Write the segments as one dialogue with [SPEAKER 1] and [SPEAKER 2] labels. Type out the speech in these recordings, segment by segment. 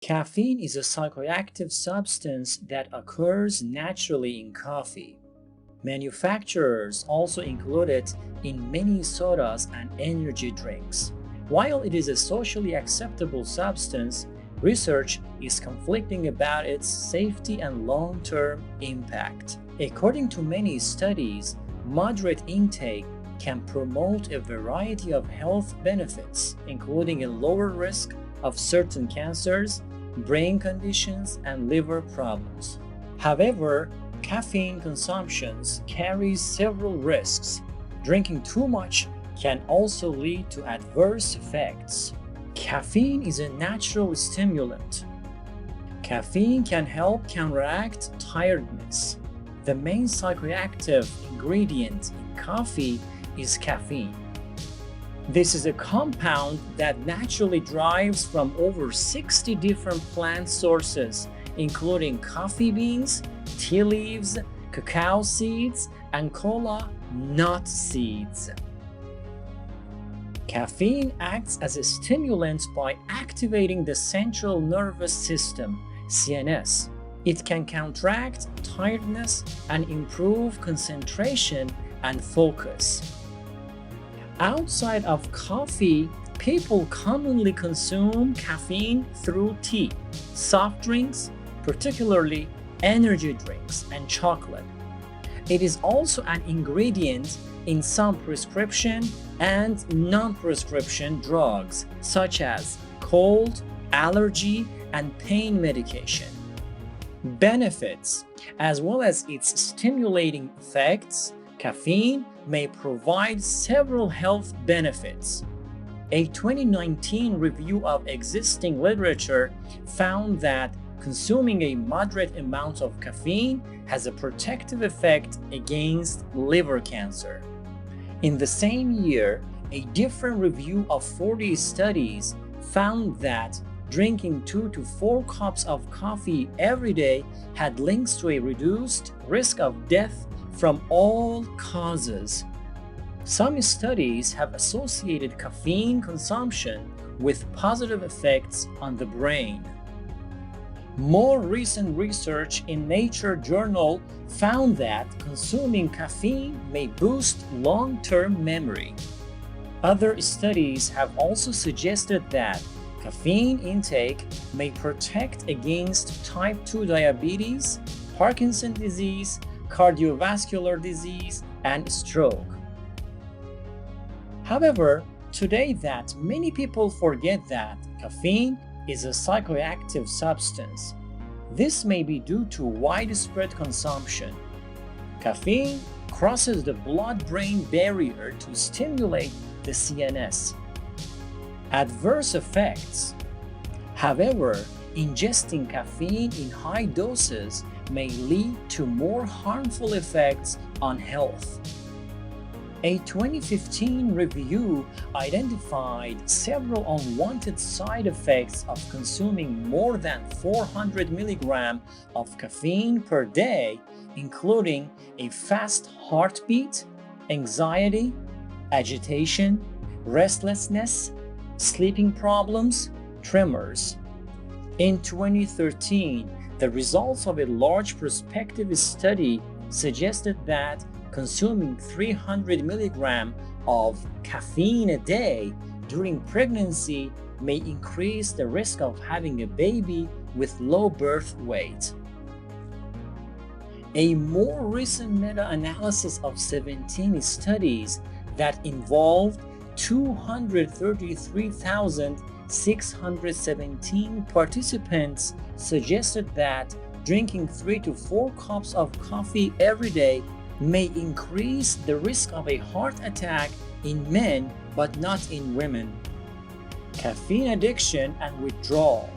[SPEAKER 1] Caffeine is a psychoactive substance that occurs naturally in coffee. Manufacturers also include it in many sodas and energy drinks. While it is a socially acceptable substance, research is conflicting about its safety and long-term impact. According to many studies, moderate intake can promote a variety of health benefits, including a lower risk of certain cancers, brain conditions, and liver problems. However, caffeine consumption carries several risks. Drinking too much can also lead to adverse effects. Caffeine is a natural stimulant. Caffeine can help counteract tiredness. The main psychoactive ingredient in coffee is caffeine. This is a compound that naturally derives from over 60 different plant sources, including coffee beans, tea leaves, cacao seeds, and cola nut seeds. Caffeine acts as a stimulant by activating the central nervous system, CNS. It can counteract tiredness and improve concentration and focus. Outside of coffee, people commonly consume caffeine through tea, soft drinks, particularly energy drinks, and chocolate. It is also an ingredient in some prescription and non-prescription drugs, such as cold, allergy, and pain medication. Benefits, as well as its stimulating effects, caffeine may provide several health benefits. A 2019 review of existing literature found that consuming a moderate amount of caffeine has a protective effect against liver cancer. In the same year, a different review of 40 studies found that drinking 2 to 4 cups of coffee every day had links to a reduced risk of death from all causes. Some studies have associated caffeine consumption with positive effects on the brain. More recent research in Nature journal found that consuming caffeine may boost long-term memory. Other studies have also suggested that caffeine intake may protect against type 2 diabetes, Parkinson's disease, cardiovascular disease, and stroke. However, today that many people forget that caffeine is a psychoactive substance. This may be due to widespread consumption. Caffeine crosses the blood-brain barrier to stimulate the CNS. Adverse effects. However, ingesting caffeine in high doses may lead to more harmful effects on health. A 2015 review identified several unwanted side effects of consuming more than 400 milligrams of caffeine per day, including a fast heartbeat, anxiety, agitation, restlessness, sleeping problems, tremors. In 2013, the results of a large prospective study suggested that consuming 300 milligrams of caffeine a day during pregnancy may increase the risk of having a baby with low birth weight. A more recent meta-analysis of 17 studies that involved 233,617 participants suggested that drinking 3 to 4 cups of coffee every day may increase the risk of a heart attack in men but not in women. Caffeine addiction and withdrawal.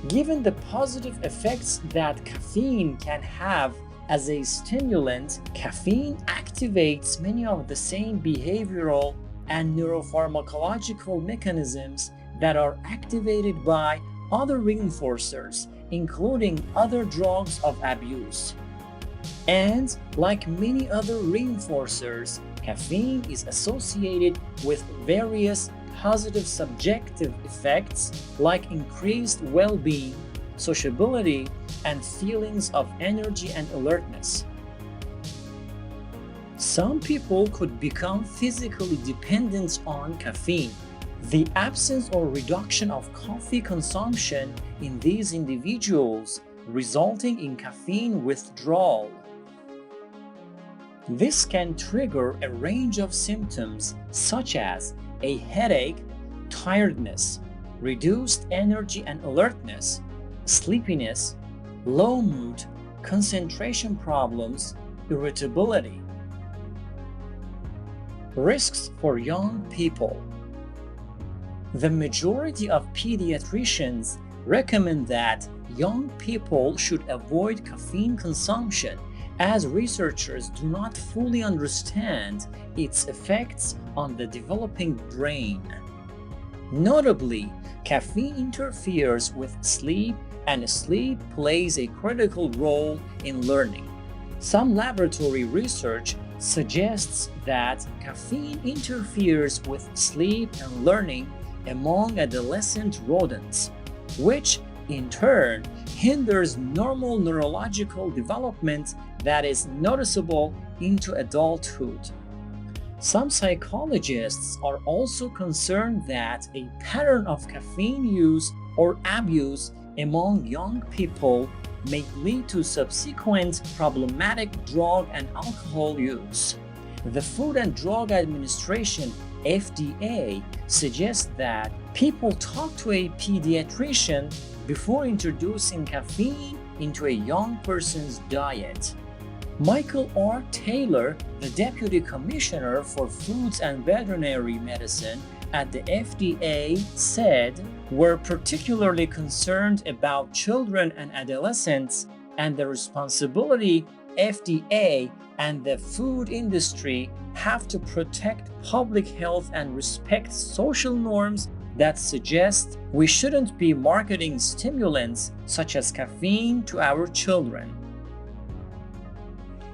[SPEAKER 1] Given the positive effects that caffeine can have as a stimulant, caffeine activates many of the same behavioral and neuropharmacological mechanisms that are activated by other reinforcers, including other drugs of abuse. And like many other reinforcers, caffeine is associated with various positive subjective effects like increased well-being, sociability, and feelings of energy and alertness. Some people could become physically dependent on caffeine. The absence or reduction of coffee consumption in these individuals resulting in caffeine withdrawal. This can trigger a range of symptoms such as a headache, tiredness, reduced energy and alertness, sleepiness, low mood, concentration problems, irritability. Risks for young people. The majority of pediatricians recommend that young people should avoid caffeine consumption, as researchers do not fully understand its effects on the developing brain. Notably, caffeine interferes with sleep, and sleep plays a critical role in learning. Some laboratory research suggests that caffeine interferes with sleep and learning among adolescent rodents, which in turn hinders normal neurological development that is noticeable into adulthood. Some psychologists are also concerned that a pattern of caffeine use or abuse among young people may lead to subsequent problematic drug and alcohol use. The Food and Drug Administration (FDA) suggests that people talk to a pediatrician before introducing caffeine into a young person's diet. Michael R. Taylor, the Deputy Commissioner for Foods and Veterinary Medicine at the FDA, said, "We're particularly concerned about children and adolescents and the responsibility FDA and the food industry have to protect public health and respect social norms that suggest we shouldn't be marketing stimulants such as caffeine to our children."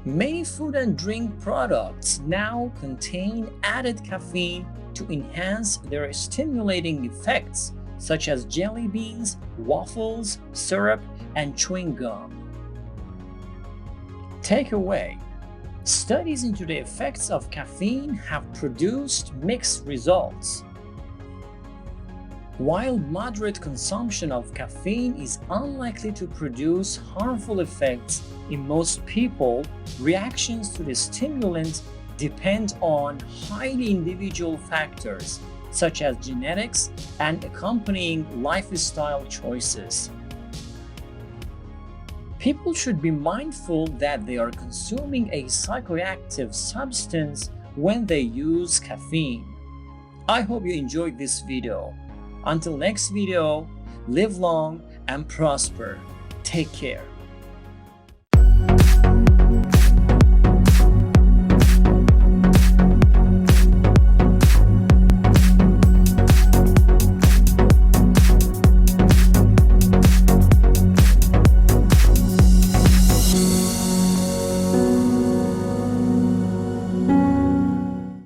[SPEAKER 1] Many food and drink products now contain added caffeine to enhance their stimulating effects, such as jelly beans, waffles, syrup, and chewing gum. Takeaway: studies into the effects of caffeine have produced mixed results. While moderate consumption of caffeine is unlikely to produce harmful effects in most people, reactions to the stimulant depend on highly individual factors such as genetics and accompanying lifestyle choices. People should be mindful that they are consuming a psychoactive substance when they use caffeine. I hope you enjoyed this video. Until next video, live long and prosper. Take care.